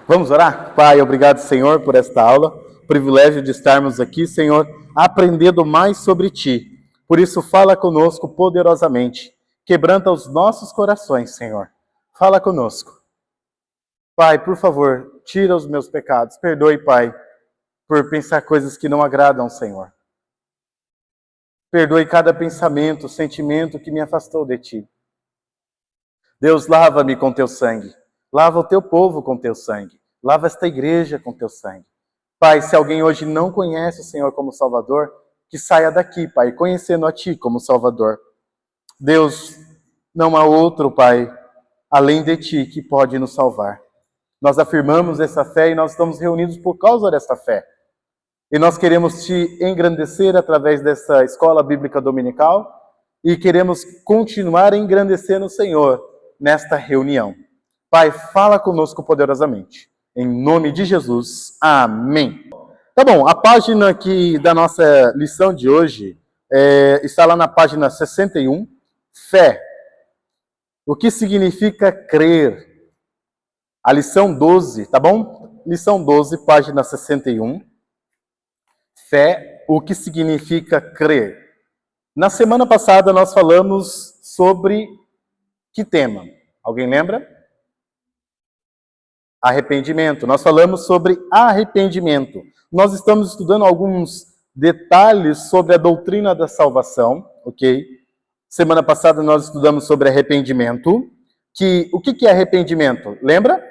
Vamos orar? Pai, obrigado, Senhor, por esta aula, privilégio de estarmos aqui, Senhor, aprendendo mais sobre Ti. Por isso, fala conosco poderosamente, quebranta os nossos corações, Senhor. Fala conosco. Pai, por favor, tira os meus pecados. Perdoe, Pai, por pensar coisas que não agradam, Senhor. Perdoe cada pensamento, sentimento que me afastou de Ti. Deus, lava-me com Teu sangue. Lava o Teu povo com Teu sangue. Lava esta igreja com Teu sangue. Pai, se alguém hoje não conhece o Senhor como Salvador, que saia daqui, Pai, conhecendo a Ti como Salvador. Deus, não há outro, Pai, além de Ti, que pode nos salvar. Nós afirmamos essa fé e nós estamos reunidos por causa dessa fé. E nós queremos Te engrandecer através dessa escola bíblica dominical e queremos continuar engrandecendo o Senhor nesta reunião. Pai, fala conosco poderosamente. Em nome de Jesus. Amém. Tá bom, a página aqui da nossa lição de hoje está lá na página 61. Fé. O que significa crer? A lição 12, tá bom? Lição 12, página 61. Fé, o que significa crer? Na semana passada nós falamos sobre que tema? Alguém lembra? Arrependimento. Nós falamos sobre arrependimento. Nós estamos estudando alguns detalhes sobre a doutrina da salvação, ok? Semana passada nós estudamos sobre arrependimento. O que é arrependimento? Lembra?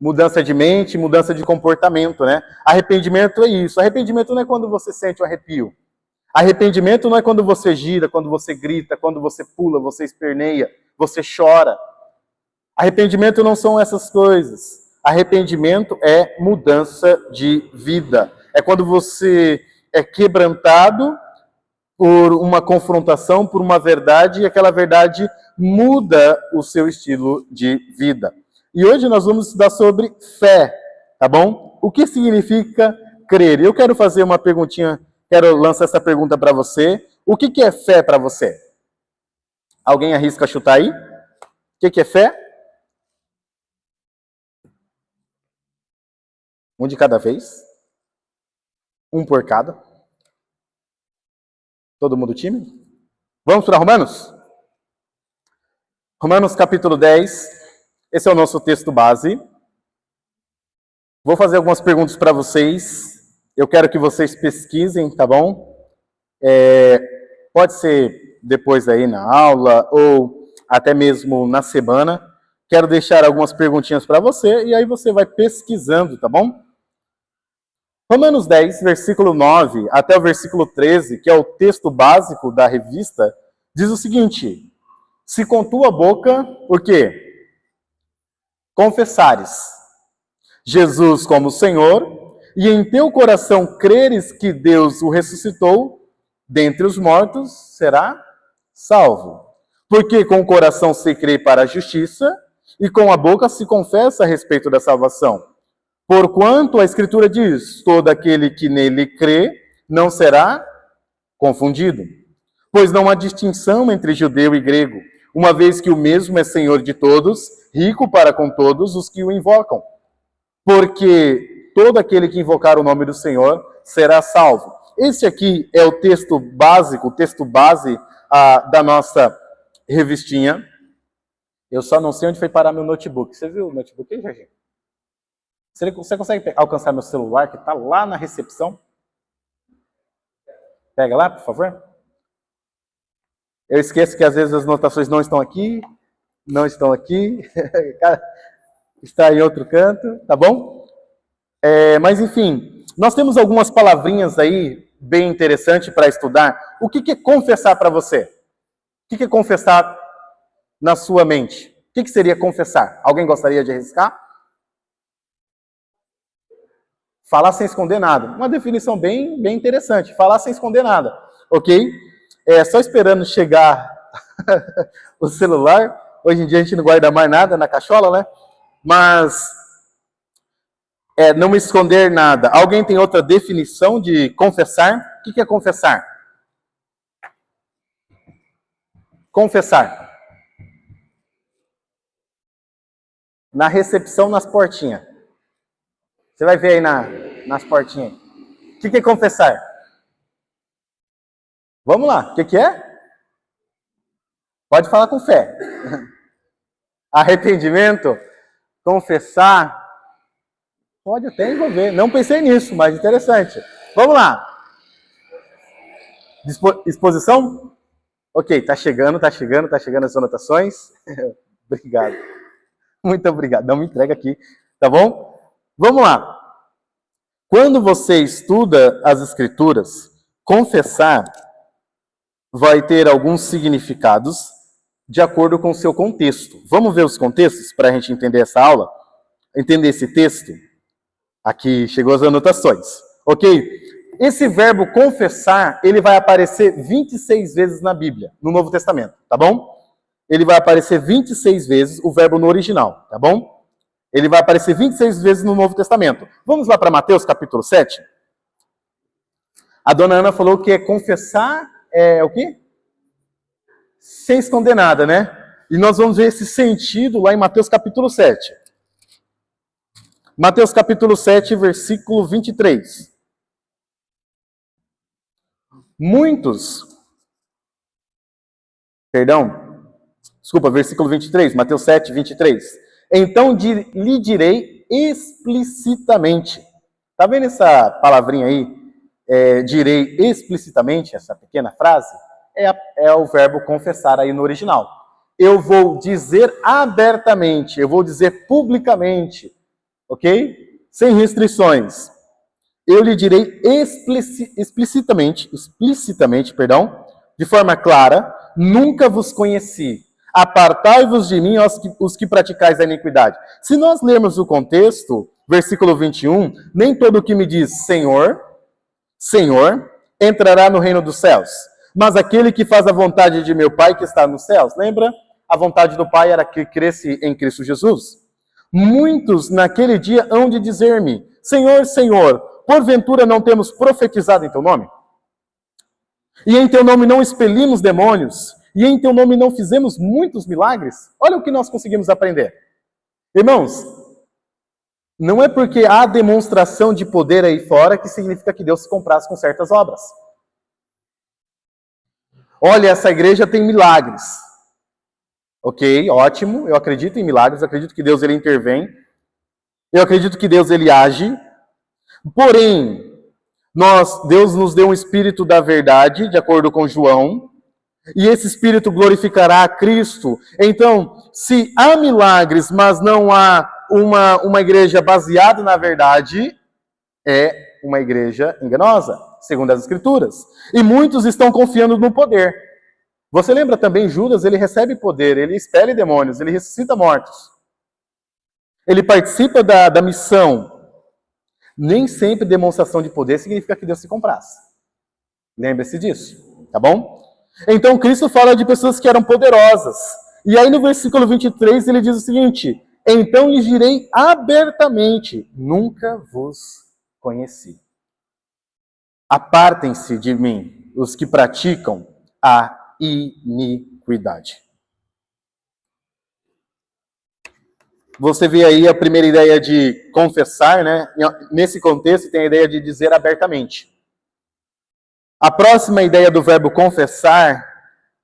Mudança de mente, mudança de comportamento, né? Arrependimento é isso. Arrependimento não é quando você sente um arrepio. Arrependimento não é quando você gira, quando você grita, quando você pula, você esperneia, você chora. Arrependimento não são essas coisas. Arrependimento é mudança de vida. É quando você é quebrantado por uma confrontação, por uma verdade, e aquela verdade muda o seu estilo de vida. E hoje nós vamos estudar sobre fé, tá bom? O que significa crer? Eu quero fazer uma perguntinha, quero lançar essa pergunta para você. O que é fé para você? Alguém arrisca chutar aí? O que é fé? Um de cada vez. Um por cada. Todo mundo tímido? Vamos para Romanos? Romanos capítulo 10. Esse é o nosso texto base. Vou fazer algumas perguntas para vocês. Eu quero que vocês pesquisem, tá bom? Pode ser depois aí na aula ou até mesmo na semana. Quero deixar algumas perguntinhas para você e aí você vai pesquisando, tá bom? Romanos 10, versículo 9 até o versículo 13, que é o texto básico da revista, diz o seguinte: se com tua boca, o quê? Confessares Jesus como Senhor, e em teu coração creres que Deus o ressuscitou dentre os mortos, será salvo. Porque com o coração se crê para a justiça, e com a boca se confessa a respeito da salvação. Porquanto a Escritura diz, todo aquele que nele crê não será confundido. Pois não há distinção entre judeu e grego, uma vez que o mesmo é Senhor de todos, rico para com todos os que o invocam. Porque todo aquele que invocar o nome do Senhor será salvo. Esse aqui é o texto básico, o texto base da nossa revistinha. Eu só não sei onde foi parar meu notebook. Você viu o notebook aí, Jorginho? Você consegue alcançar meu celular, que está lá na recepção? Pega lá, por favor. Eu esqueço que às vezes as anotações não estão aqui, está em outro canto, tá bom? Mas enfim, nós temos algumas palavrinhas aí bem interessantes para estudar. O que é confessar para você? O que é confessar na sua mente? O que seria confessar? Alguém gostaria de arriscar? Falar sem esconder nada. Uma definição bem interessante. Falar sem esconder nada, ok? Só esperando chegar o celular. Hoje em dia a gente não guarda mais nada na cachola, né? Mas não esconder nada. Alguém tem outra definição de confessar? O que é confessar? Confessar. Na recepção, nas portinhas. Você vai ver aí nas portinhas. O que é confessar? Vamos lá, o que é? Pode falar com fé. Arrependimento, confessar, pode até envolver. Não pensei nisso, mas interessante. Vamos lá. Exposição? Ok, tá chegando as anotações. Obrigado. Muito obrigado. Não me entrega aqui, tá bom? Vamos lá. Quando você estuda as Escrituras, confessar vai ter alguns significados de acordo com o seu contexto. Vamos ver os contextos para a gente entender essa aula? Entender esse texto? Aqui chegou as anotações, ok? Esse verbo confessar, ele vai aparecer 26 vezes na Bíblia, no Novo Testamento, tá bom? Ele vai aparecer 26 vezes, o verbo no original, tá bom? Ele vai aparecer 26 vezes no Novo Testamento. Vamos lá para Mateus capítulo 7? A dona Ana falou que confessar é o quê? Sem esconder nada, né? E nós vamos ver esse sentido lá em Mateus capítulo 7. Mateus capítulo 7, versículo 23. Versículo 23, Mateus 7, 23. Então lhe direi explicitamente. Tá vendo essa palavrinha aí? Direi explicitamente, essa pequena frase? É o verbo confessar aí no original. Eu vou dizer abertamente, eu vou dizer publicamente, ok? Sem restrições. Eu lhe direi explicitamente, de forma clara, nunca vos conheci. Apartai-vos de mim, os que praticais a iniquidade. Se nós lermos o contexto, versículo 21, nem todo o que me diz Senhor, Senhor, entrará no reino dos céus, mas aquele que faz a vontade de meu Pai que está nos céus. Lembra? A vontade do Pai era que cresce em Cristo Jesus. Muitos naquele dia hão de dizer-me, Senhor, Senhor, porventura não temos profetizado em teu nome? E em teu nome não expelimos demônios? E em teu nome não fizemos muitos milagres? Olha o que nós conseguimos aprender. Irmãos, não é porque há demonstração de poder aí fora que significa que Deus se comprasse com certas obras. Olha, essa igreja tem milagres. Ok, ótimo, eu acredito em milagres, eu acredito que Deus ele intervém, eu acredito que Deus ele age, porém, Deus nos deu um espírito da verdade, de acordo com João, e esse espírito glorificará a Cristo. Então, se há milagres, mas não há uma igreja baseada na verdade, é uma igreja enganosa, segundo as Escrituras. E muitos estão confiando no poder. Você lembra também, Judas, ele recebe poder, ele expele demônios, ele ressuscita mortos. Ele participa da missão. Nem sempre demonstração de poder significa que Deus se comprasse. Lembre-se disso, tá bom? Então, Cristo fala de pessoas que eram poderosas. E aí no versículo 23 ele diz o seguinte, então lhes direi abertamente, nunca vos conheci. Apartem-se de mim, os que praticam a iniquidade. Você vê aí a primeira ideia de confessar, né? Nesse contexto tem a ideia de dizer abertamente. A próxima ideia do verbo confessar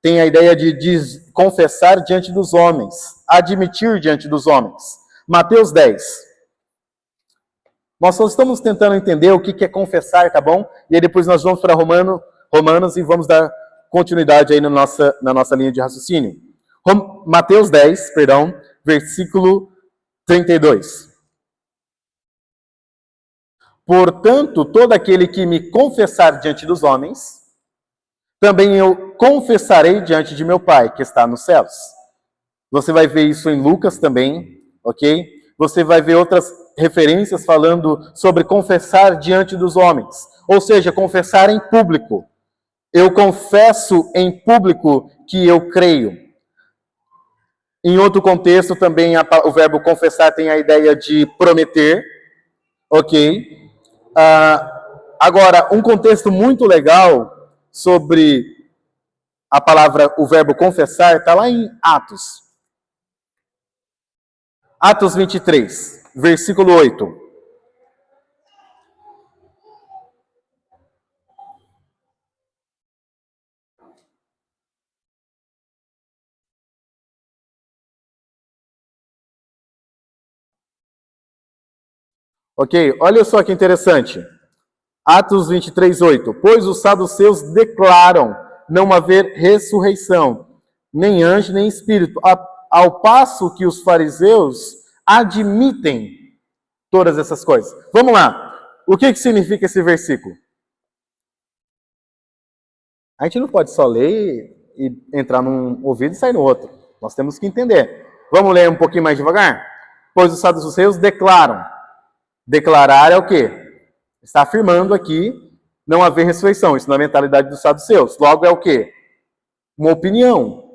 tem a ideia de confessar diante dos homens, admitir diante dos homens. Mateus 10. Nós só estamos tentando entender o que é confessar, tá bom? E aí depois nós vamos para Romanos e vamos dar continuidade aí na nossa linha de raciocínio. Mateus 10, versículo 32. Portanto, todo aquele que me confessar diante dos homens, também eu confessarei diante de meu Pai, que está nos céus. Você vai ver isso em Lucas também, ok? Você vai ver outras referências falando sobre confessar diante dos homens. Ou seja, confessar em público. Eu confesso em público que eu creio. Em outro contexto também o verbo confessar tem a ideia de prometer, ok? Agora, um contexto muito legal sobre o verbo confessar está lá em Atos. Atos 23, versículo 8. Ok, olha só que interessante. Atos 23, 8. Pois os saduceus declaram não haver ressurreição, nem anjo, nem espírito, ao passo que os fariseus admitem todas essas coisas. Vamos lá. O que significa esse versículo? A gente não pode só ler e entrar num ouvido e sair no outro. Nós temos que entender. Vamos ler um pouquinho mais devagar? Pois os saduceus declaram. Declarar é o quê? Está afirmando aqui não haver ressurreição. Isso na mentalidade dos saduceus. Logo é o quê? Uma opinião.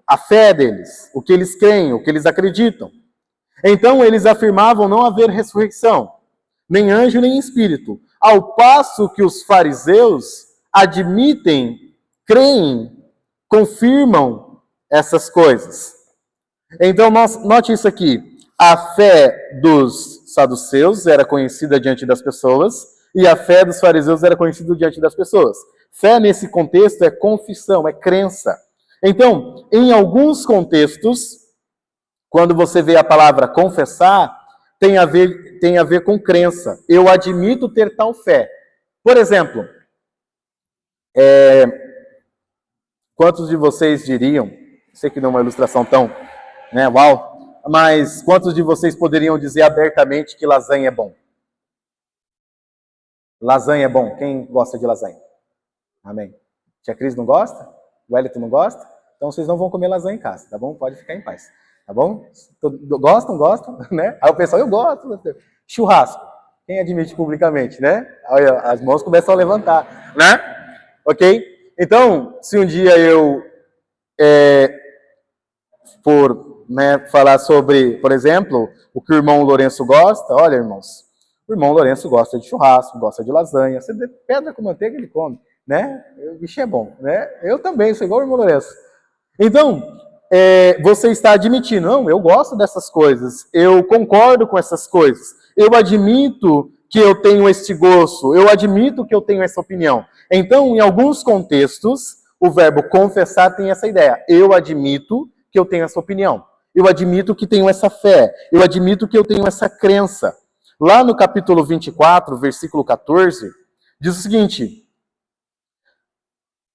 A fé deles. O que eles creem, o que eles acreditam. Então eles afirmavam não haver ressurreição. Nem anjo, nem espírito. Ao passo que os fariseus admitem, creem, confirmam essas coisas. Então, note isso aqui. A fé dos saduceus era conhecida diante das pessoas e a fé dos fariseus era conhecida diante das pessoas. Fé, nesse contexto, é confissão, é crença. Então, em alguns contextos, quando você vê a palavra confessar, tem a ver com crença. Eu admito ter tal fé. Por exemplo, quantos de vocês diriam, sei que não é uma ilustração tão, uau, mas quantos de vocês poderiam dizer abertamente que lasanha é bom? Lasanha é bom. Quem gosta de lasanha? Amém. Tia Cris não gosta? O Wellington não gosta? Então vocês não vão comer lasanha em casa, tá bom? Pode ficar em paz, tá bom? Gostam, né? Aí o pessoal, eu gosto. Churrasco. Quem admite publicamente, né? Aí as mãos começam a levantar, né? Ok? Então, se um dia eu for falar sobre, por exemplo, o que o irmão Lourenço gosta, olha, irmãos, o irmão Lourenço gosta de churrasco, gosta de lasanha, você pedra com manteiga ele come, né? O bicho é bom, né? Eu também sou igual o irmão Lourenço. Então, você está admitindo, não, eu gosto dessas coisas, eu concordo com essas coisas, eu admito que eu tenho este gosto, eu admito que eu tenho essa opinião. Então, em alguns contextos, o verbo confessar tem essa ideia. Eu admito que eu tenho essa opinião. Eu admito que tenho essa fé. Eu admito que eu tenho essa crença. Lá no capítulo 24, versículo 14, diz o seguinte,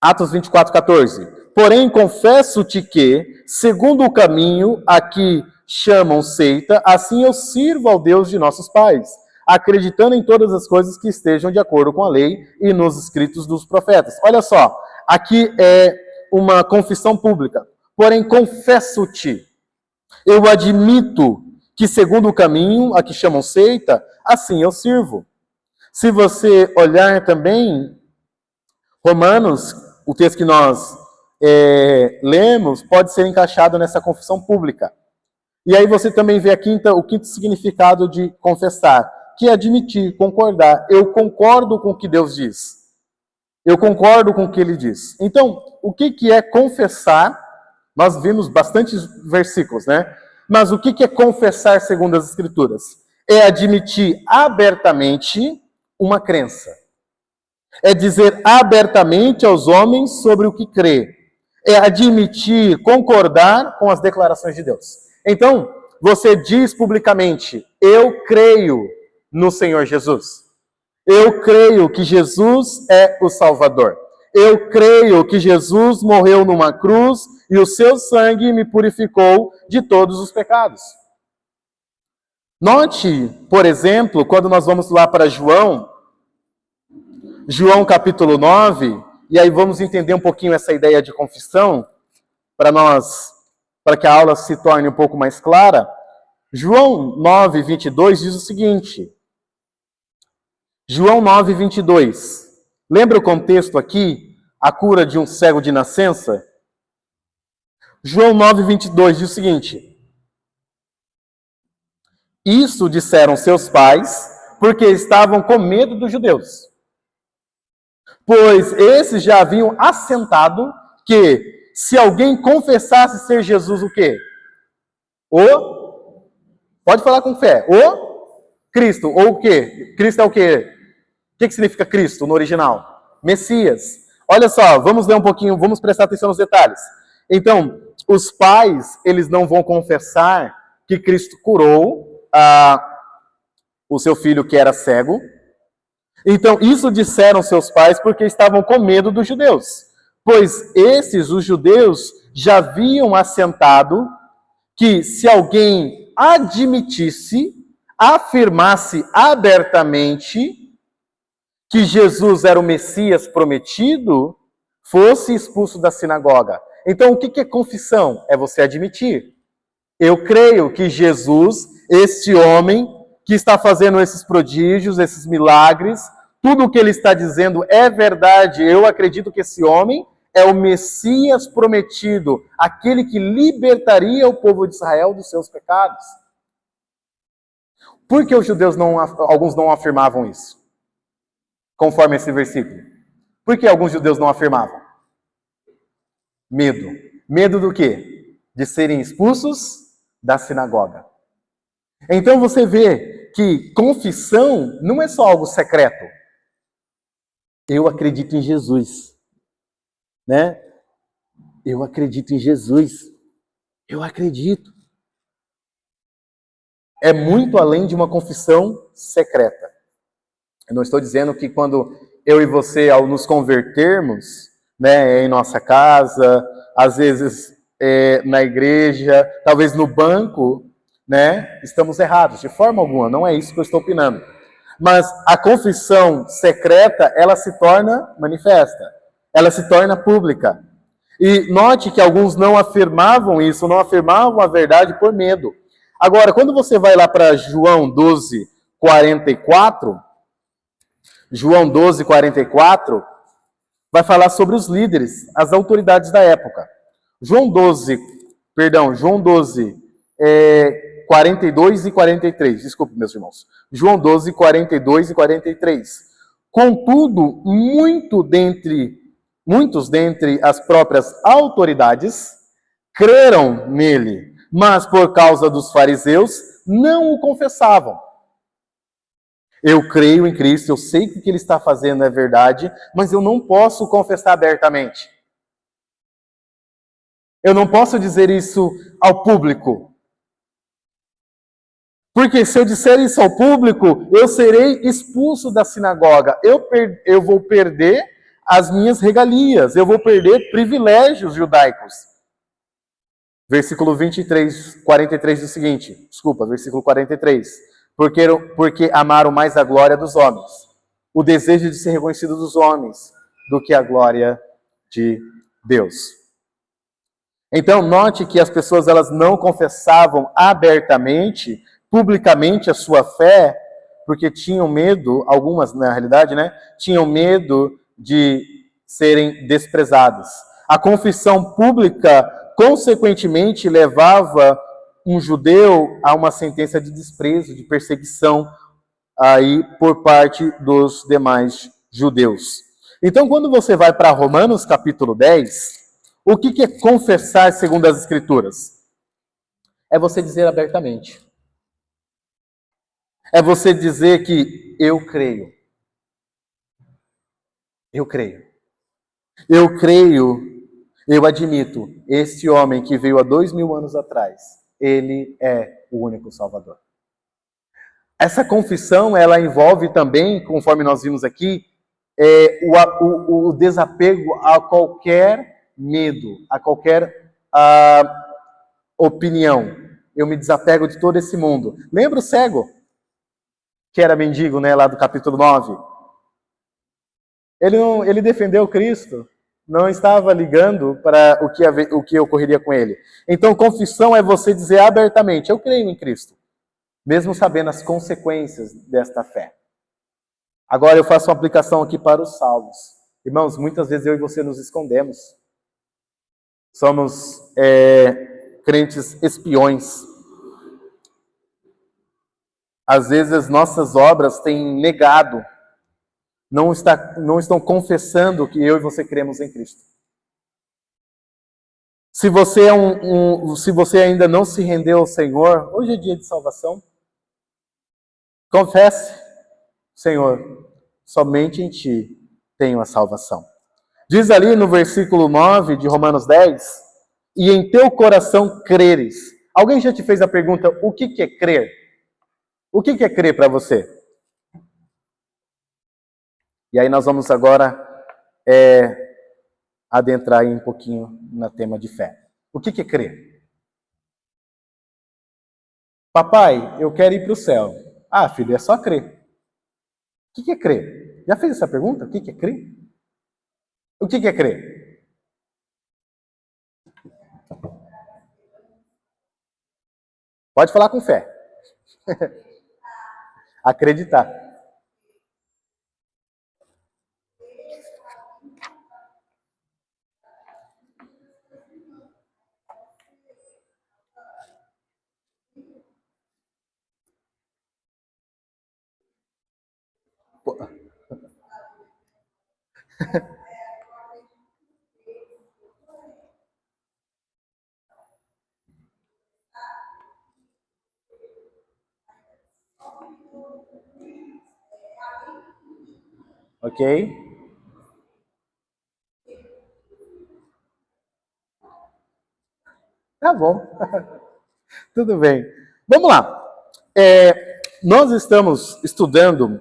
Atos 24, 14. Porém, confesso-te que, segundo o caminho a que chamam seita, assim eu sirvo ao Deus de nossos pais, acreditando em todas as coisas que estejam de acordo com a lei e nos escritos dos profetas. Olha só, aqui é uma confissão pública. Porém, confesso-te, eu admito que, segundo o caminho a que chamam seita, assim eu sirvo. Se você olhar também, Romanos, o texto que nós lemos, pode ser encaixado nessa confissão pública. E aí você também vê o quinto significado de confessar, que é admitir, concordar. Eu concordo com o que Deus diz. Eu concordo com o que Ele diz. Então, o que é confessar? Nós vimos bastantes versículos, né? Mas o que é confessar segundo as Escrituras? É admitir abertamente uma crença. É dizer abertamente aos homens sobre o que crê. É admitir, concordar com as declarações de Deus. Então, você diz publicamente, eu creio no Senhor Jesus. Eu creio que Jesus é o Salvador. Eu creio que Jesus morreu numa cruz e o seu sangue me purificou de todos os pecados. Note, por exemplo, quando nós vamos lá para João capítulo 9, e aí vamos entender um pouquinho essa ideia de confissão, para que a aula se torne um pouco mais clara. João 9, 22 diz o seguinte, João 9, 22. Lembra o contexto aqui? A cura de um cego de nascença? João 9, 22 diz o seguinte. Isso disseram seus pais, porque estavam com medo dos judeus. Pois esses já haviam assentado que, se alguém confessasse ser Jesus o quê? O Pode falar com fé. O Cristo. Ou o quê? Cristo é o quê? O que significa Cristo no original? Messias. Olha só, vamos ler um pouquinho, vamos prestar atenção nos detalhes. Então, os pais, eles não vão confessar que Cristo curou o seu filho que era cego. Então, isso disseram seus pais porque estavam com medo dos judeus. Pois os judeus, já haviam assentado que se alguém afirmasse abertamente que Jesus era o Messias prometido, fosse expulso da sinagoga. Então, o que é confissão? É você admitir. Eu creio que Jesus, este homem que está fazendo esses prodígios, esses milagres, tudo o que ele está dizendo é verdade. Eu acredito que esse homem é o Messias prometido, aquele que libertaria o povo de Israel dos seus pecados. Por que os judeus alguns não afirmavam isso? Conforme esse versículo. Por que alguns judeus não afirmavam? Medo. Medo do quê? De serem expulsos da sinagoga. Então você vê que confissão não é só algo secreto. Eu acredito em Jesus. Né? Eu acredito em Jesus. Eu acredito. É muito além de uma confissão secreta. Eu não estou dizendo que quando eu e você, ao nos convertermos, né, em nossa casa, às vezes na igreja, talvez no banco, né, estamos errados. De forma alguma, não é isso que eu estou opinando. Mas a confissão secreta, ela se torna manifesta. Ela se torna pública. E note que alguns não afirmavam isso, não afirmavam a verdade por medo. Agora, quando você vai lá para João 12, 44, João 12, 44, vai falar sobre os líderes, as autoridades da época. João 12, 42 e 43. Desculpe, meus irmãos. João 12, 42 e 43. Contudo, muitos dentre as próprias autoridades creram nele, mas por causa dos fariseus não o confessavam. Eu creio em Cristo, eu sei que o que ele está fazendo é verdade, mas eu não posso confessar abertamente. Eu não posso dizer isso ao público. Porque se eu disser isso ao público, eu serei expulso da sinagoga. Eu vou perder as minhas regalias, eu vou perder privilégios judaicos. Versículo 43 diz o seguinte, versículo 43. Porque amaram mais a glória dos homens, o desejo de ser reconhecido dos homens, do que a glória de Deus. Então, note que as pessoas elas não confessavam abertamente, publicamente a sua fé, porque tinham medo, algumas na realidade, né? Tinham medo de serem desprezadas. A confissão pública, consequentemente, levava um judeu a uma sentença de desprezo, de perseguição aí por parte dos demais judeus. Então, quando você vai para Romanos capítulo 10, o que é confessar segundo as Escrituras? É você dizer abertamente. É você dizer que eu creio. Eu creio. Eu creio, eu admito, este homem que veio há 2000 anos atrás, ele é o único Salvador. Essa confissão, ela envolve também, conforme nós vimos aqui, o desapego a qualquer medo, a qualquer opinião. Eu me desapego de todo esse mundo. Lembra o cego, que era mendigo, né, lá do capítulo 9? Ele defendeu Cristo, não estava ligando para o que ocorreria com ele. Então, confissão é você dizer abertamente, eu creio em Cristo, mesmo sabendo as consequências desta fé. Agora eu faço uma aplicação aqui para os salvos. Irmãos, muitas vezes eu e você nos escondemos. Somos crentes espiões. Às vezes as nossas obras têm negado, não estão confessando que eu e você cremos em Cristo. Se você, se você ainda não se rendeu ao Senhor, hoje é dia de salvação. Confesse, Senhor, somente em Ti tenho a salvação. Diz ali no versículo 9 de Romanos 10, e em teu coração creres. Alguém já te fez a pergunta, o que é crer? O que é crer para você? E aí nós vamos agora adentrar aí um pouquinho no tema de fé. O que é crer? Papai, eu quero ir para o céu. Ah, filho, é só crer. O que é crer? Já fez essa pergunta? O que é crer? O que é crer? Pode falar com fé. Acreditar. Ok? Tá bom. Tudo bem. Vamos lá. Nós estamos estudando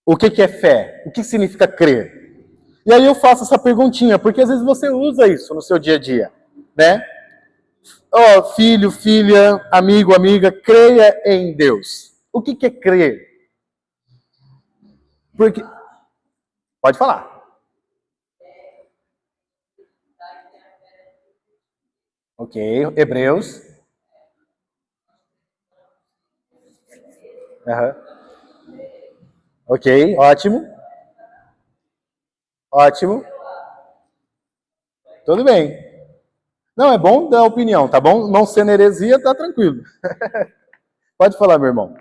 o que é fé, o que significa crer. E aí eu faço essa perguntinha, porque às vezes você usa isso no seu dia a dia, né? Ó, filho, filha, amigo, amiga, creia em Deus. O que é crer? Porque... Pode falar. Ok, Hebreus. Uhum. Ok, ótimo. Ótimo. Tudo bem. Não, é bom dar opinião, tá bom? Não sendo heresia, tá tranquilo. Pode falar, meu irmão.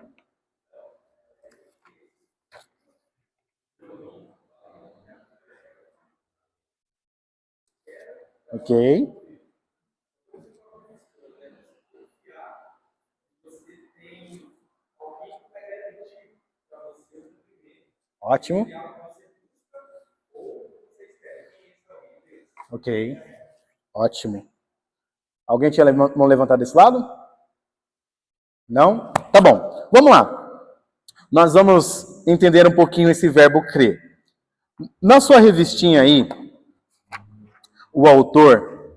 Ok. Ótimo. Ok. Ótimo. Alguém tinha mão levantada desse lado? Não? Tá bom. Vamos lá. Nós vamos entender um pouquinho esse verbo crer. Na sua revistinha aí, o autor,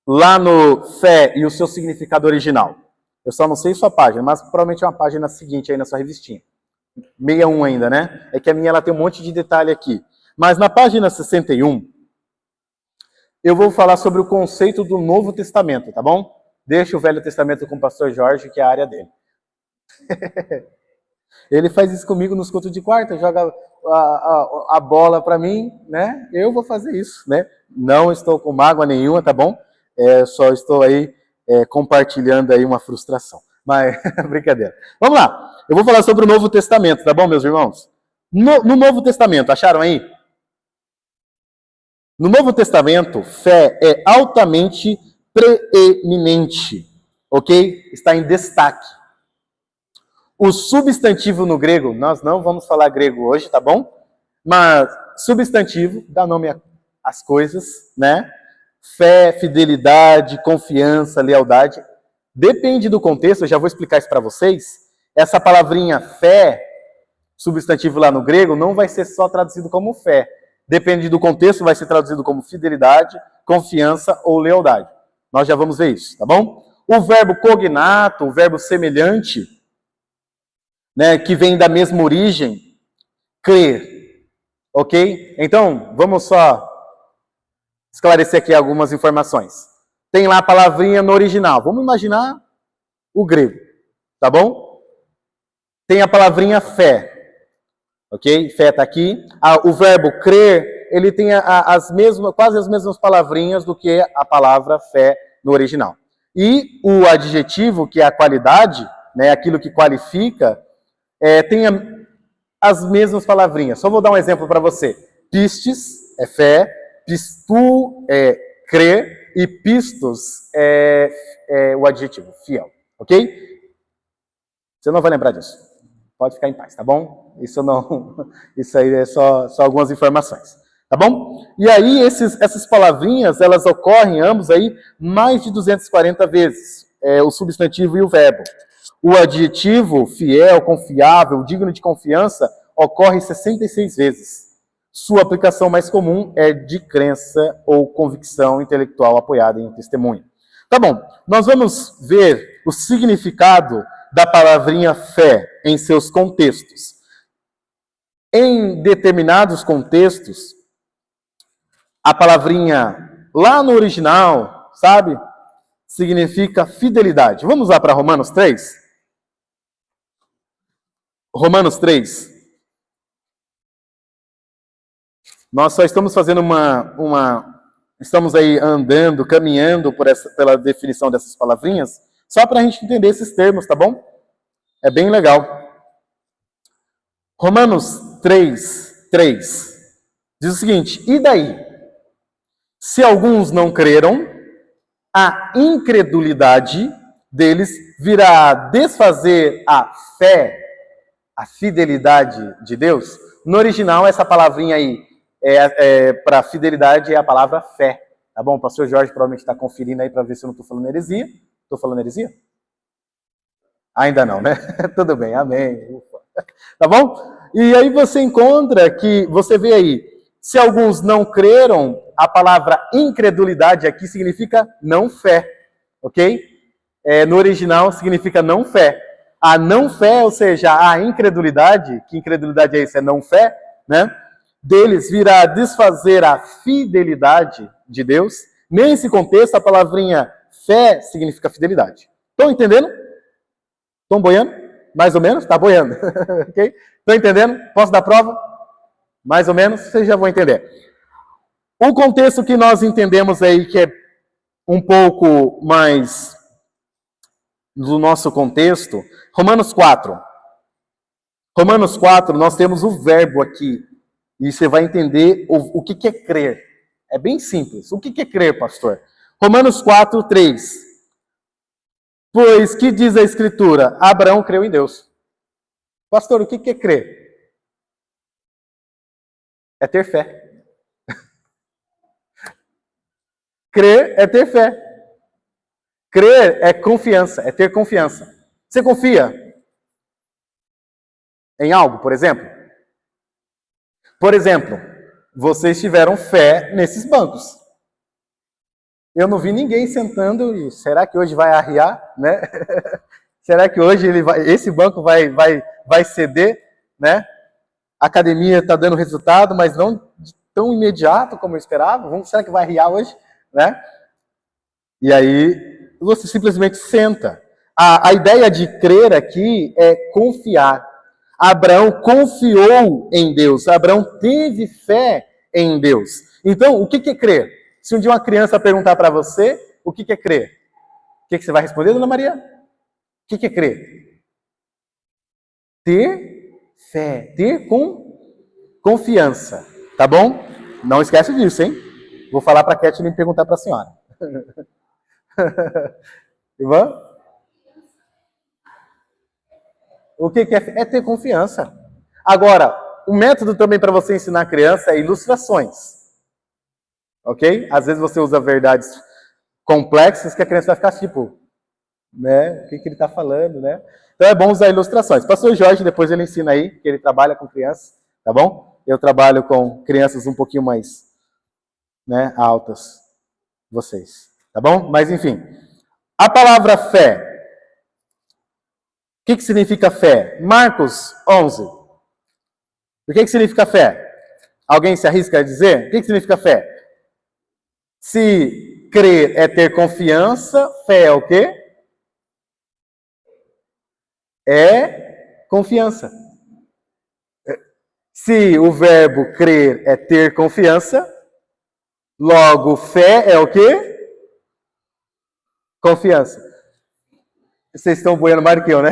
lá no Fé e o seu significado original. Eu só não sei sua página, mas provavelmente é uma página seguinte aí na sua revistinha. 61 ainda, né? É que a minha ela tem um monte de detalhe aqui. Mas na página 61, eu vou falar sobre o conceito do Novo Testamento, tá bom? Deixa o Velho Testamento com o pastor Jorge, que é a área dele. Ele faz isso comigo nos cultos de quarta, joga a bola para mim, né? Eu vou fazer isso, né? Não estou com mágoa nenhuma, tá bom? Só estou aí compartilhando aí uma frustração. Mas, brincadeira. Vamos lá. Eu vou falar sobre o Novo Testamento, tá bom, meus irmãos? No Novo Testamento, acharam aí? No Novo Testamento, fé é altamente preeminente, ok? Está em destaque. O substantivo no grego, nós não vamos falar grego hoje, tá bom? Mas substantivo dá nome às coisas, né? Fé, fidelidade, confiança, lealdade. Depende do contexto, eu já vou explicar isso para vocês. Essa palavrinha fé, substantivo lá no grego, não vai ser só traduzido como fé. Depende do contexto, vai ser traduzido como fidelidade, confiança ou lealdade. Nós já vamos ver isso, tá bom? O verbo cognato, o verbo semelhante, né, que vem da mesma origem, crer. Ok? Então, vamos só esclarecer aqui algumas informações. Tem lá a palavrinha no original. Vamos imaginar o grego, tá bom? Tem a palavrinha fé. Ok? Fé está aqui. O verbo crer, ele tem quase as mesmas palavrinhas do que a palavra fé no original. E o adjetivo, que é a qualidade, né, aquilo que qualifica, tem as mesmas palavrinhas. Só vou dar um exemplo para você. Pistes é fé, pistu é crer, e pistos é o adjetivo, fiel, ok? Você não vai lembrar disso. Pode ficar em paz, tá bom? Isso aí é só algumas informações, tá bom? E aí, essas palavrinhas, elas ocorrem, ambos aí, mais de 240 vezes. O substantivo e o verbo. O adjetivo, fiel, confiável, digno de confiança, ocorre 66 vezes. Sua aplicação mais comum é de crença ou convicção intelectual apoiada em testemunho. Tá bom, nós vamos ver o significado da palavrinha fé em seus contextos. Em determinados contextos, a palavrinha lá no original, sabe, significa fidelidade. Vamos lá para Romanos 3? Romanos 3. Nós só estamos fazendo estamos aí andando, caminhando pela definição dessas palavrinhas, só para a gente entender esses termos, tá bom? É bem legal. Romanos 3 diz o seguinte: e daí? Se alguns não creram, a incredulidade deles virá desfazer a fé, a fidelidade de Deus. No original, essa palavrinha aí, para fidelidade, é a palavra fé. Tá bom? O pastor Jorge provavelmente está conferindo aí para ver se eu não estou falando heresia. Estou falando heresia? Ainda não, né? Tudo bem, amém. Ufa. Tá bom? E aí você vê aí, se alguns não creram, a palavra incredulidade aqui significa não fé, ok? No original significa não fé. A não fé, ou seja, a incredulidade, que incredulidade é isso? É não fé, né? Deles virá desfazer a fidelidade de Deus. Nesse contexto, a palavrinha fé significa fidelidade. Estão entendendo? Estão boiando? Mais ou menos? Está boiando. Ok? Estão entendendo? Posso dar prova? Mais ou menos? Vocês já vão entender. O contexto que nós entendemos aí, que é um pouco mais do nosso contexto, Romanos 4. Romanos 4, nós temos o verbo aqui. E você vai entender o que é crer. É bem simples. O que é crer, pastor? Romanos 4, 3. Pois que diz a Escritura? Abraão creu em Deus. Pastor, o que é crer? É ter fé. Crer é ter fé. Crer é confiança, é ter confiança. Você confia em algo, por exemplo? Por exemplo, vocês tiveram fé nesses bancos. Eu não vi ninguém sentando e será que hoje vai arriar, né? Será que hoje esse banco vai ceder, né? A academia está dando resultado, mas não tão imediato como eu esperava. Será que vai arriar hoje, né? E aí você simplesmente senta. A ideia de crer aqui é confiar. Abraão confiou em Deus. Abraão teve fé em Deus. Então, o que é crer? Se um dia uma criança perguntar para você, o que é crer? O que você vai responder, dona Maria? O que é crer? Ter fé, ter confiança. Tá bom? Não esquece disso, hein? Vou falar para a Kathleen perguntar para a senhora. Ivan? O que é fé? É ter confiança. Agora, o método também para você ensinar a criança é ilustrações. Ok? Às vezes você usa verdades complexas que a criança vai ficar tipo, né? O que ele está falando, né? Então é bom usar ilustrações. Pastor Jorge, depois ele ensina aí, que ele trabalha com crianças, tá bom? Eu trabalho com crianças um pouquinho mais, né, altas, vocês, tá bom? Mas enfim, a palavra fé. O que significa fé? Marcos 11. O que significa fé? Alguém se arrisca a dizer? O que significa fé? Se crer é ter confiança, fé é o quê? É confiança. Se o verbo crer é ter confiança, logo fé é o quê? Confiança. Vocês estão boiando mais do que eu, né?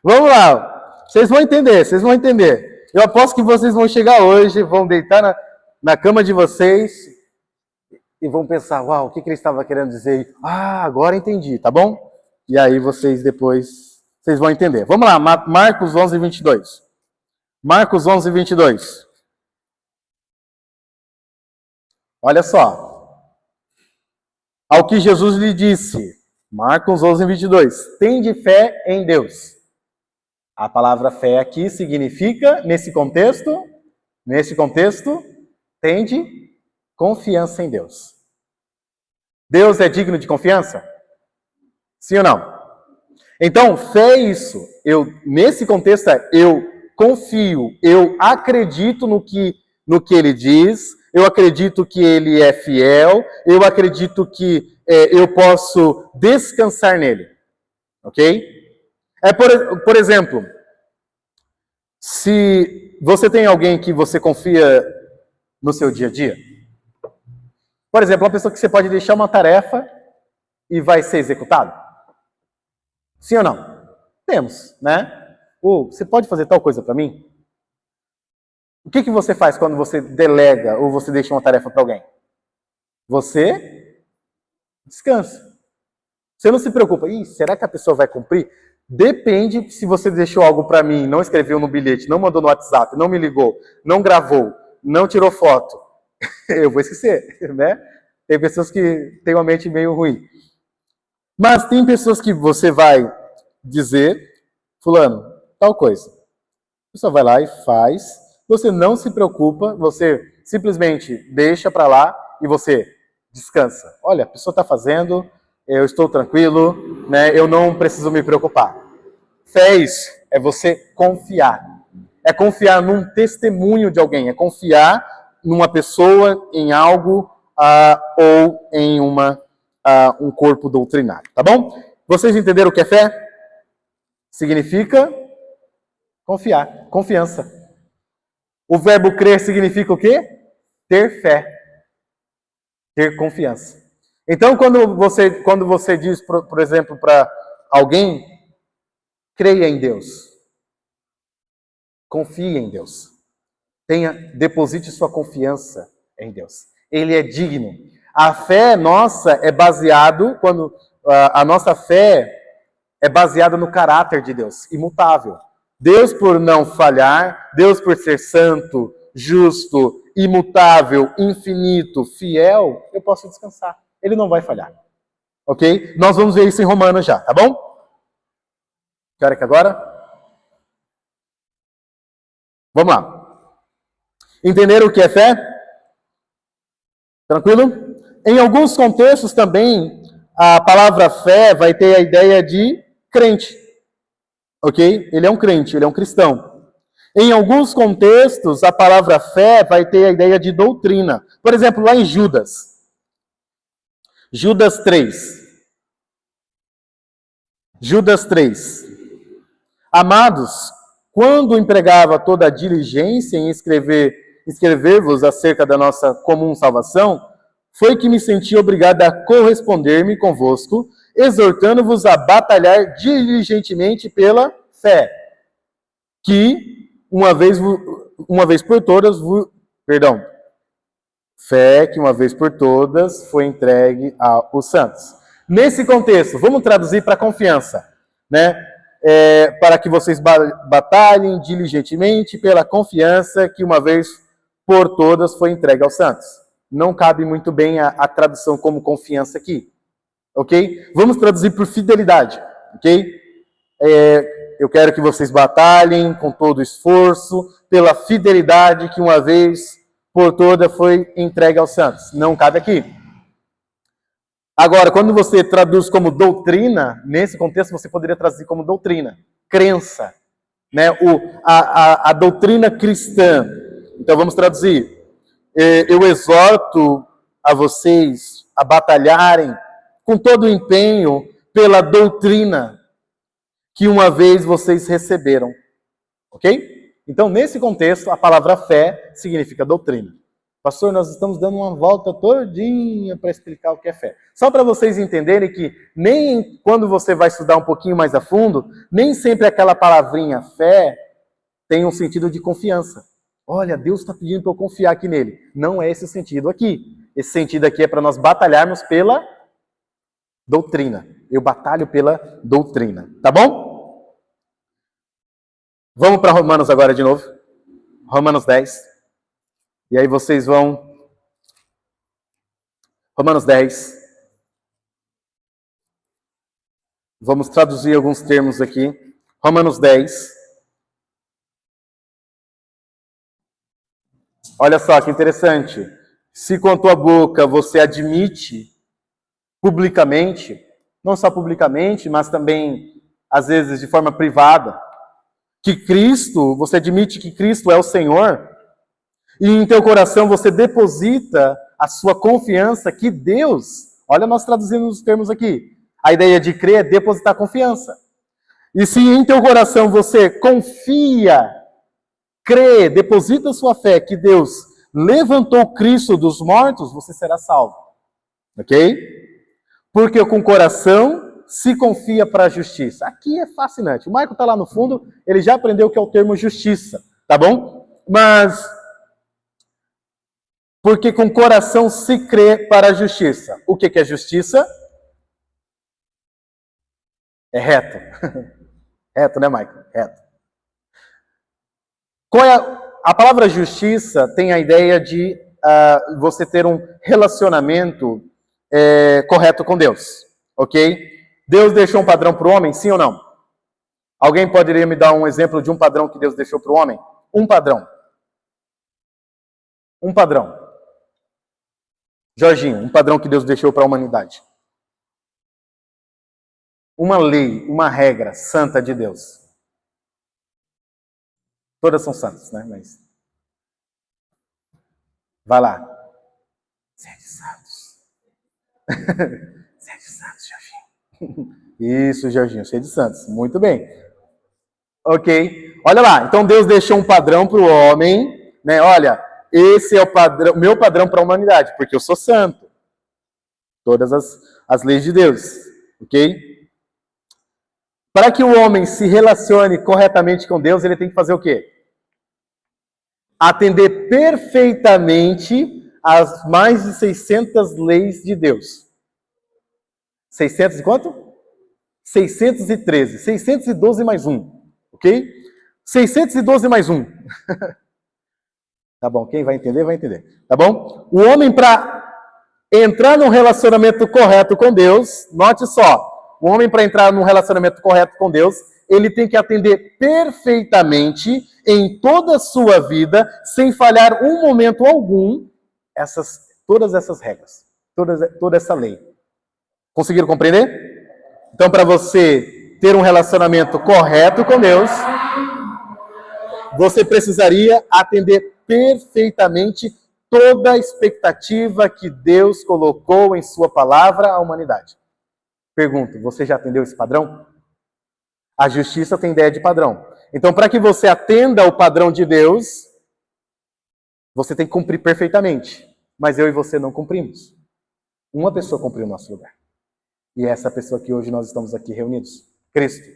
Vamos lá. Vocês vão entender. Eu aposto que vocês vão chegar hoje, vão deitar na cama de vocês, e vão pensar, uau, o que ele estava querendo dizer? Ah, agora entendi, tá bom? E aí vocês vão entender. Vamos lá, Marcos 11, 22. Marcos 11, 22. Olha só. Ao que Jesus lhe disse, Marcos 11, 22. Tende fé em Deus. A palavra fé aqui significa, nesse contexto, tende confiança em Deus. Deus é digno de confiança? Sim ou não? Então, fé é isso. Nesse contexto, eu confio, eu acredito no que ele diz, eu acredito que ele é fiel, eu acredito que eu posso descansar nele. Ok? Por exemplo, se você tem alguém que você confia no seu dia a dia, por exemplo, uma pessoa que você pode deixar uma tarefa e vai ser executado? Sim ou não? Temos, né? Você pode fazer tal coisa para mim? O que você faz quando você delega ou você deixa uma tarefa para alguém? Você descansa. Você não se preocupa. Será que a pessoa vai cumprir? Depende se você deixou algo para mim, não escreveu no bilhete, não mandou no WhatsApp, não me ligou, não gravou, não tirou foto. Eu vou esquecer, né? Tem pessoas que têm uma mente meio ruim. Mas tem pessoas que você vai dizer, fulano, tal coisa. A pessoa vai lá e faz, você não se preocupa, você simplesmente deixa para lá e você descansa. Olha, a pessoa está fazendo, eu estou tranquilo, né? Eu não preciso me preocupar. Fé é isso, é você confiar. É confiar num testemunho de alguém, é confiar numa pessoa, em algo ou em um corpo doutrinário, tá bom? Vocês entenderam o que é fé? Significa confiar, confiança. O verbo crer significa o quê? Ter fé, ter confiança. Então, quando você diz, por exemplo, para alguém, creia em Deus, confie em Deus, deposite sua confiança em Deus. Ele é digno. A fé nossa é baseado quando a nossa fé é baseada no caráter de Deus, imutável. Deus por não falhar, Deus por ser santo, justo, imutável, infinito, fiel, eu posso descansar. Ele não vai falhar. Ok? Nós vamos ver isso em Romanos já, tá bom? Que hora que agora? Vamos lá. Entenderam o que é fé? Tranquilo? Em alguns contextos também, a palavra fé vai ter a ideia de crente. Ok? Ele é um crente, ele é um cristão. Em alguns contextos, a palavra fé vai ter a ideia de doutrina. Por exemplo, lá em Judas. Judas 3. Judas 3. Amados, quando empregava toda a diligência em escrever-vos acerca da nossa comum salvação, foi que me senti obrigado a corresponder-me convosco, exortando-vos a batalhar diligentemente pela fé, que uma vez por todas, fé que uma vez por todas foi entregue aos santos. Nesse contexto, vamos traduzir para confiança, né? Para que vocês batalhem diligentemente pela confiança que uma vez por todas foi entregue aos santos. Não cabe muito bem a tradução como confiança aqui, ok? Vamos traduzir por fidelidade, ok? Eu quero que vocês batalhem com todo o esforço pela fidelidade que uma vez por toda foi entregue aos santos. Não cabe aqui. Agora, quando você traduz como doutrina, nesse contexto você poderia traduzir como doutrina, crença, né? A doutrina cristã. Então vamos traduzir. Eu exorto a vocês a batalharem com todo o empenho pela doutrina que uma vez vocês receberam. Ok? Então, nesse contexto, a palavra fé significa doutrina. Pastor, nós estamos dando uma volta todinha para explicar o que é fé. Só para vocês entenderem que nem quando você vai estudar um pouquinho mais a fundo, nem sempre aquela palavrinha fé tem um sentido de confiança. Olha, Deus está pedindo para eu confiar aqui nele. Não é esse o sentido aqui. Esse sentido aqui é para nós batalharmos pela doutrina. Eu batalho pela doutrina. Tá bom? Vamos para Romanos agora de novo. Romanos 10. E aí vocês vão... Romanos 10. Vamos traduzir alguns termos aqui. Romanos 10. Olha só que interessante. Se com a tua boca você admite publicamente, não só publicamente, mas também, às vezes, de forma privada, que Cristo, você admite que Cristo é o Senhor, e em teu coração você deposita a sua confiança que Deus, olha nós traduzindo os termos aqui, a ideia de crer é depositar confiança. E se em teu coração você confia, crê, deposita sua fé que Deus levantou Cristo dos mortos, você será salvo. Ok? Porque com o coração se confia para a justiça. Aqui é fascinante. O Marco está lá no fundo, ele já aprendeu o que é o termo justiça, tá bom? Mas, porque com o coração se crê para a justiça. O que é justiça? É reto. Reto, né, Michael? Reto. Qual é a palavra justiça tem a ideia de você ter um relacionamento correto com Deus, ok? Deus deixou um padrão para o homem, sim ou não? Alguém poderia me dar um exemplo de um padrão que Deus deixou para o homem? Um padrão. Um padrão. Jorginho, um padrão que Deus deixou para a humanidade. Uma lei, uma regra santa de Deus. Todas são santas, né? Mas... vai lá. Sete santos. Sete santos, Jorginho. Isso, Jorginho, cheio de santos. Muito bem. Ok. Olha lá. Então Deus deixou um padrão para o homem, né? Olha, esse é o padrão, meu padrão para a humanidade, porque eu sou santo. Todas as leis de Deus. Ok? Para que o homem se relacione corretamente com Deus, ele tem que fazer o quê? Atender perfeitamente às mais de 600 leis de Deus. 600 e quanto? 613. 612 mais 1. Ok? 612 mais 1. Tá bom, quem vai entender, vai entender. Tá bom? O homem, para entrar num relacionamento correto com Deus, note só, o homem, para entrar num relacionamento correto com Deus, ele tem que atender perfeitamente em toda a sua vida, sem falhar um momento algum, todas essas regras, toda essa lei. Conseguiram compreender? Então, para você ter um relacionamento correto com Deus, você precisaria atender perfeitamente toda a expectativa que Deus colocou em sua palavra à humanidade. Pergunto, você já atendeu esse padrão? A justiça tem ideia de padrão. Então, para que você atenda o padrão de Deus, você tem que cumprir perfeitamente. Mas eu e você não cumprimos. Uma pessoa cumpriu o nosso lugar. E é essa pessoa que hoje nós estamos aqui reunidos. Cristo.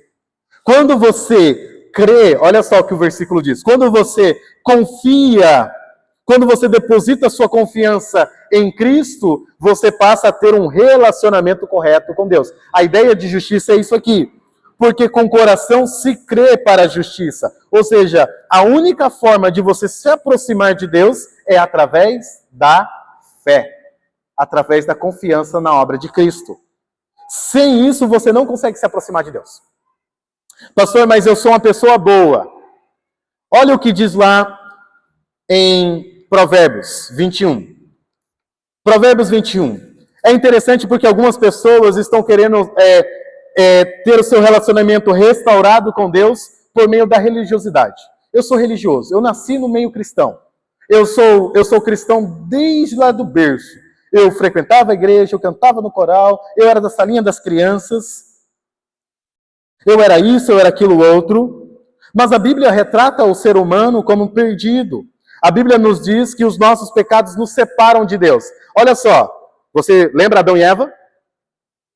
Quando você crê, olha só o que o versículo diz. Quando você confia, quando você deposita sua confiança em Cristo, você passa a ter um relacionamento correto com Deus. A ideia de justiça é isso aqui. Porque com o coração se crê para a justiça. Ou seja, a única forma de você se aproximar de Deus é através da fé. Através da confiança na obra de Cristo. Sem isso, você não consegue se aproximar de Deus. Pastor, mas eu sou uma pessoa boa. Olha o que diz lá em Provérbios 21. Provérbios 21. É interessante porque algumas pessoas estão querendo ter o seu relacionamento restaurado com Deus por meio da religiosidade. Eu sou religioso, eu nasci no meio cristão. Eu sou cristão desde lá do berço. Eu frequentava a igreja, eu cantava no coral, eu era da salinha das crianças. Eu era isso, eu era aquilo outro. Mas a Bíblia retrata o ser humano como perdido. A Bíblia nos diz que os nossos pecados nos separam de Deus. Olha só, você lembra Adão e Eva?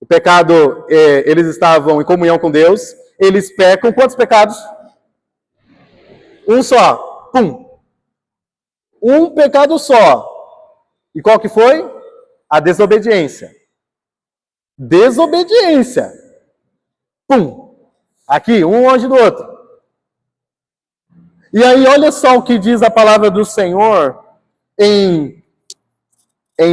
O pecado, eles estavam em comunhão com Deus. Eles pecam. Quantos pecados? Um só. Pum. Um pecado só. E qual que foi? A desobediência. Desobediência. Pum. Aqui, um longe do outro. E aí, olha só o que diz a palavra do Senhor em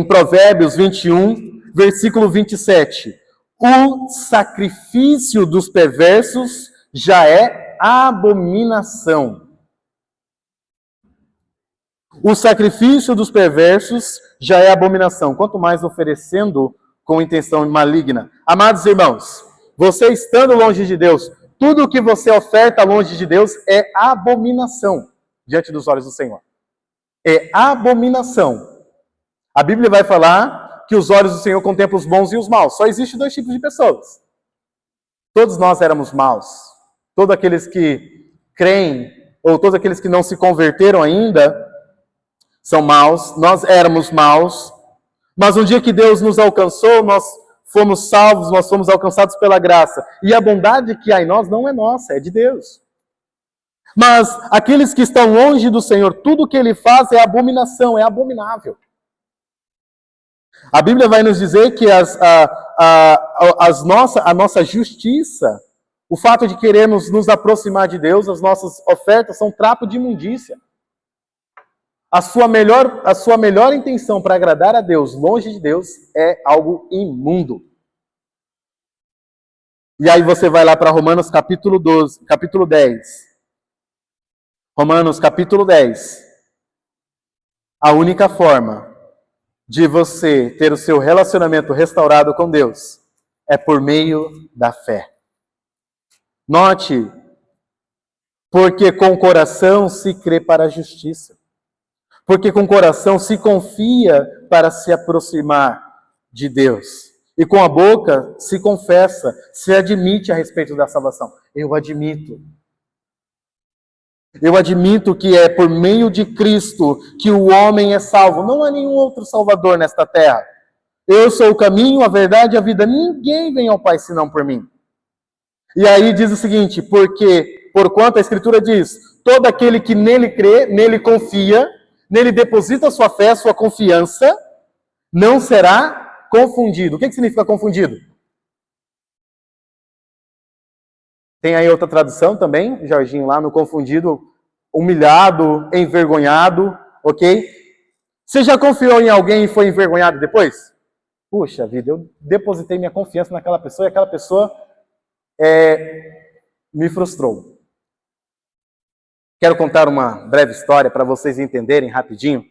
Provérbios 21, versículo 27. O sacrifício dos perversos já é abominação. O sacrifício dos perversos já é abominação, quanto mais oferecendo com intenção maligna. Amados irmãos, você estando longe de Deus, tudo o que você oferta longe de Deus é abominação diante dos olhos do Senhor. É abominação. A Bíblia vai falar que os olhos do Senhor contemplam os bons e os maus. Só existem dois tipos de pessoas. Todos nós éramos maus. Todos aqueles que creem, ou todos aqueles que não se converteram ainda, são maus. Nós éramos maus. Mas um dia que Deus nos alcançou, nós fomos salvos, nós fomos alcançados pela graça. E a bondade que há em nós não é nossa, é de Deus. Mas aqueles que estão longe do Senhor, tudo que Ele faz é abominação, é abominável. A Bíblia vai nos dizer que a nossa justiça, o fato de querermos nos aproximar de Deus, as nossas ofertas são trapo de imundícia. A sua melhor intenção para agradar a Deus, longe de Deus, é algo imundo. E aí você vai lá para Romanos capítulo 10. Romanos capítulo 10. A única forma de você ter o seu relacionamento restaurado com Deus é por meio da fé. Note, porque com o coração se crê para a justiça. Porque com o coração se confia para se aproximar de Deus. E com a boca se confessa, se admite a respeito da salvação. Eu admito. Eu admito que é por meio de Cristo que o homem é salvo. Não há nenhum outro salvador nesta terra. Eu sou o caminho, a verdade e a vida. Ninguém vem ao Pai senão por mim. E aí diz o seguinte, porque, porquanto a Escritura diz, todo aquele que nele crê, nele confia, nele deposita sua fé, sua confiança, não será confundido. O que significa confundido? Tem aí outra tradução também, Jorginho, lá no confundido, humilhado, envergonhado, ok? Você já confiou em alguém e foi envergonhado depois? Puxa vida, eu depositei minha confiança naquela pessoa e aquela pessoa me frustrou. Quero contar uma breve história para vocês entenderem rapidinho.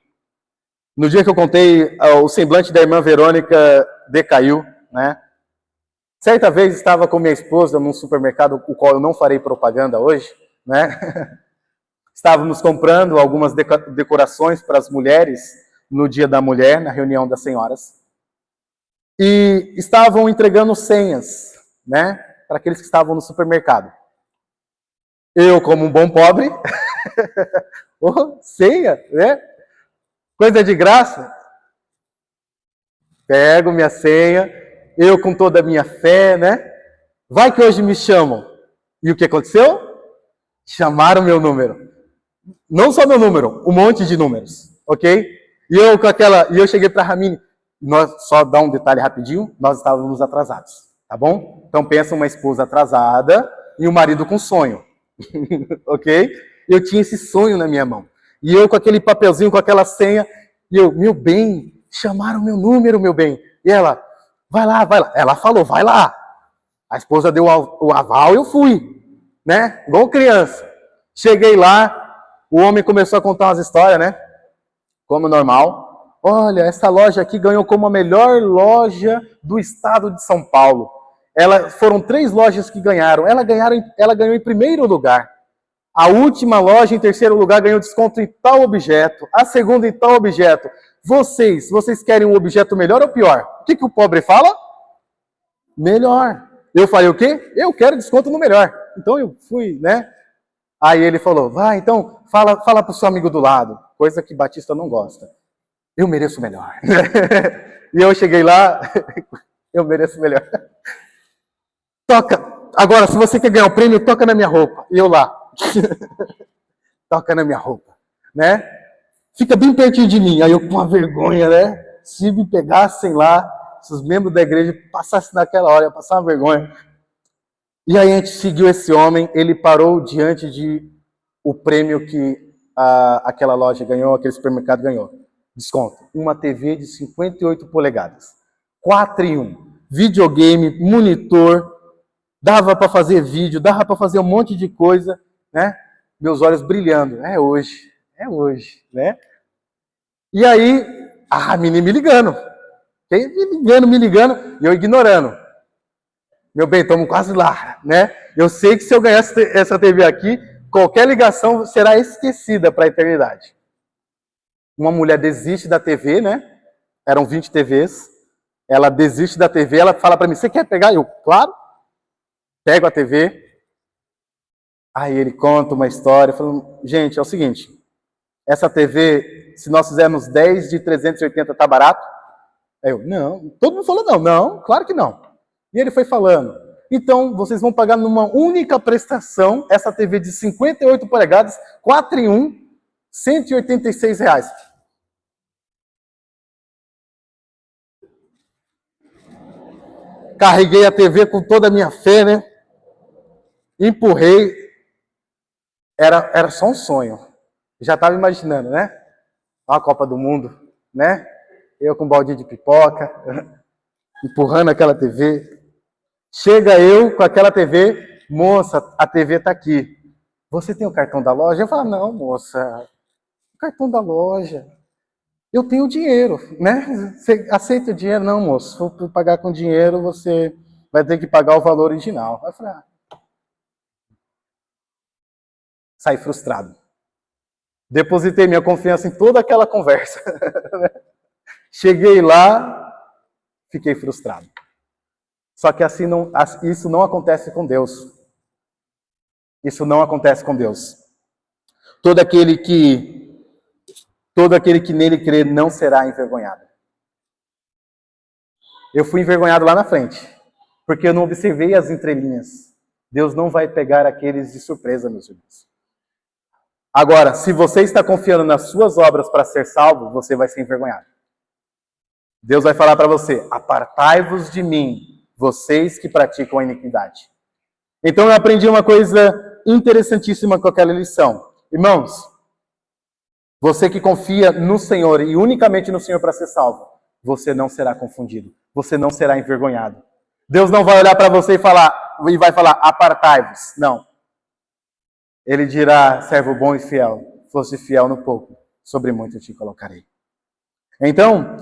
No dia que eu contei, o semblante da irmã Verônica decaiu, né? Certa vez estava com minha esposa num supermercado, o qual eu não farei propaganda hoje, né? Estávamos comprando algumas decorações para as mulheres no Dia da Mulher, na reunião das senhoras. E estavam entregando senhas, né? Para aqueles que estavam no supermercado. Eu, como um bom pobre, senha, né? Coisa de graça. Pego minha senha, eu com toda a minha fé, né? Vai que hoje me chamam. E o que aconteceu? Chamaram meu número. Não só meu número, um monte de números, ok? E eu cheguei para a Ramine. Só dar um detalhe rapidinho, nós estávamos atrasados, tá bom? Então pensa uma esposa atrasada e um marido com sonho, ok? Eu tinha esse sonho na minha mão. E eu com aquele papelzinho, com aquela senha, e eu, meu bem, chamaram meu número, meu bem. E ela, vai lá, vai lá. Ela falou, vai lá. A esposa deu o aval e eu fui, né? Igual criança. Cheguei lá, o homem começou a contar umas histórias, né? Como normal. Olha, essa loja aqui ganhou como a melhor loja do estado de São Paulo. Foram 3 lojas que ganharam. Ela ganhou em primeiro lugar. A última loja, em terceiro lugar, ganhou desconto em tal objeto. A segunda em tal objeto. Vocês querem um objeto melhor ou pior? O que o pobre fala? Melhor. Eu falei o quê? Eu quero desconto no melhor. Então eu fui, né? Aí ele falou, vai, então, fala para o seu amigo do lado. Coisa que Batista não gosta. Eu mereço melhor. E eu cheguei lá, eu mereço melhor. Toca. Agora, se você quer ganhar o prêmio, toca na minha roupa. E eu lá. Toca na minha roupa. Né? fica bem pertinho de mim. Aí eu com uma vergonha, né? Se me pegassem lá, se os membros da igreja passassem naquela hora, ia passar uma vergonha. E aí a gente seguiu esse homem, ele parou diante de o prêmio que aquela loja ganhou, aquele supermercado ganhou. Desconto. Uma TV de 58 polegadas. 4 em 1. Videogame, monitor, dava para fazer vídeo, dava para fazer um monte de coisa, né? Meus olhos brilhando. É hoje, né? E aí, a menina me ligando, e eu ignorando. Meu bem, estamos quase lá, né? Eu sei que se eu ganhar essa TV aqui, qualquer ligação será esquecida para a eternidade. Uma mulher desiste da TV, né? Eram 20 TVs. Ela desiste da TV, ela fala para mim, você quer pegar? Eu, claro. Pego a TV. Aí ele conta uma história, falando, gente, é o seguinte, essa TV, se nós fizermos 10 de 380, tá barato? Aí eu, não. Todo mundo falou, não, claro que não. E ele foi falando, então vocês vão pagar numa única prestação essa TV de 58 polegadas, 4 em 1, R$186. Carreguei a TV com toda a minha fé, né? Empurrei. Era só um sonho. Já estava imaginando, né? A Copa do Mundo, né? Eu com um baldinho de pipoca, empurrando aquela TV. Chega eu com aquela TV, moça, a TV está aqui. Você tem o cartão da loja? Eu falo, não, moça, o cartão da loja. Eu tenho dinheiro, né? Você aceita o dinheiro? Não, moço, se for pagar com dinheiro, você vai ter que pagar o valor original. Eu falei, saí frustrado. Depositei minha confiança em toda aquela conversa. Cheguei lá, fiquei frustrado. Só que assim isso não acontece com Deus. Isso não acontece com Deus. Todo aquele que nele crê não será envergonhado. Eu fui envergonhado lá na frente, porque eu não observei as entrelinhas. Deus não vai pegar aqueles de surpresa, meus irmãos. Agora, se você está confiando nas suas obras para ser salvo, você vai ser envergonhado. Deus vai falar para você, apartai-vos de mim, vocês que praticam a iniquidade. Então eu aprendi uma coisa interessantíssima com aquela lição. Irmãos, você que confia no Senhor e unicamente no Senhor para ser salvo, você não será confundido, você não será envergonhado. Deus não vai olhar para você e vai falar, apartai-vos. Não. Ele dirá, servo bom e fiel, fosse fiel no pouco, sobre muito eu te colocarei. Então,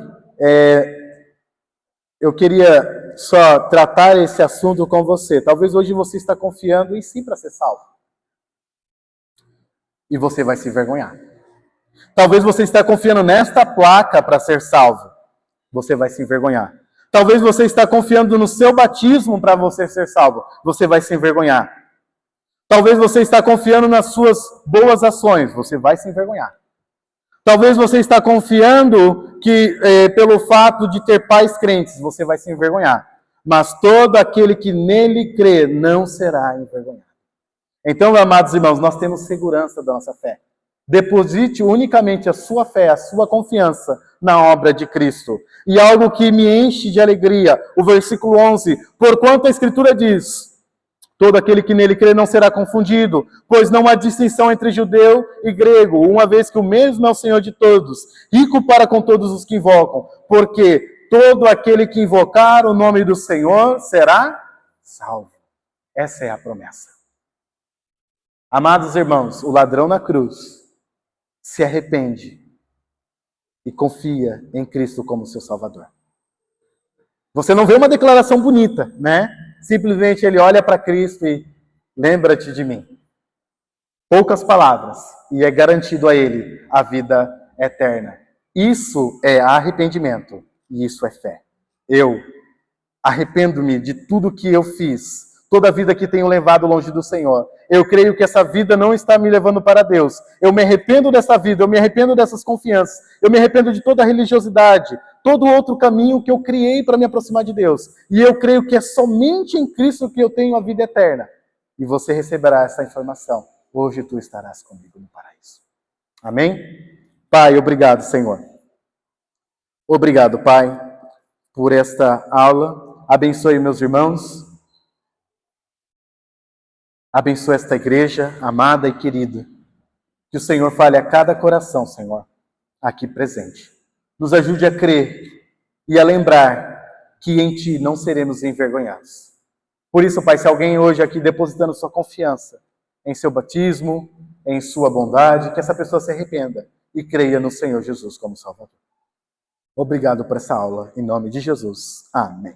eu queria só tratar esse assunto com você. Talvez hoje você está confiando em si para ser salvo. E você vai se envergonhar. Talvez você está confiando nesta placa para ser salvo. Você vai se envergonhar. Talvez você está confiando no seu batismo para você ser salvo. Você vai se envergonhar. Talvez você está confiando nas suas boas ações. Você vai se envergonhar. Talvez você está confiando que pelo fato de ter pais crentes, você vai se envergonhar. Mas todo aquele que nele crê não será envergonhado. Então, amados irmãos, nós temos segurança da nossa fé. Deposite unicamente a sua fé, a sua confiança na obra de Cristo. E algo que me enche de alegria, o versículo 11, porquanto a Escritura diz, todo aquele que nele crê não será confundido, pois não há distinção entre judeu e grego, uma vez que o mesmo é o Senhor de todos, rico para com todos os que invocam, porque todo aquele que invocar o nome do Senhor será salvo. Essa é a promessa. Amados irmãos, o ladrão na cruz se arrepende e confia em Cristo como seu Salvador. Você não vê uma declaração bonita, né? Simplesmente ele olha para Cristo e lembra-te de mim. Poucas palavras e é garantido a ele a vida eterna. Isso é arrependimento e isso é fé. Eu arrependo-me de tudo que eu fiz, toda a vida que tenho levado longe do Senhor. Eu creio que essa vida não está me levando para Deus. Eu me arrependo dessa vida, eu me arrependo dessas confianças, eu me arrependo de toda a religiosidade, todo outro caminho que eu criei para me aproximar de Deus. E eu creio que é somente em Cristo que eu tenho a vida eterna. E você receberá essa informação. Hoje tu estarás comigo no paraíso. Amém? Pai, obrigado, Senhor. Obrigado, Pai, por esta aula. Abençoe meus irmãos. Abençoe esta igreja amada e querida. Que o Senhor fale a cada coração, Senhor, aqui presente. Nos ajude a crer e a lembrar que em Ti não seremos envergonhados. Por isso, Pai, se alguém hoje aqui depositando sua confiança em seu batismo, em sua bondade, que essa pessoa se arrependa e creia no Senhor Jesus como Salvador. Obrigado por essa aula. Em nome de Jesus. Amém.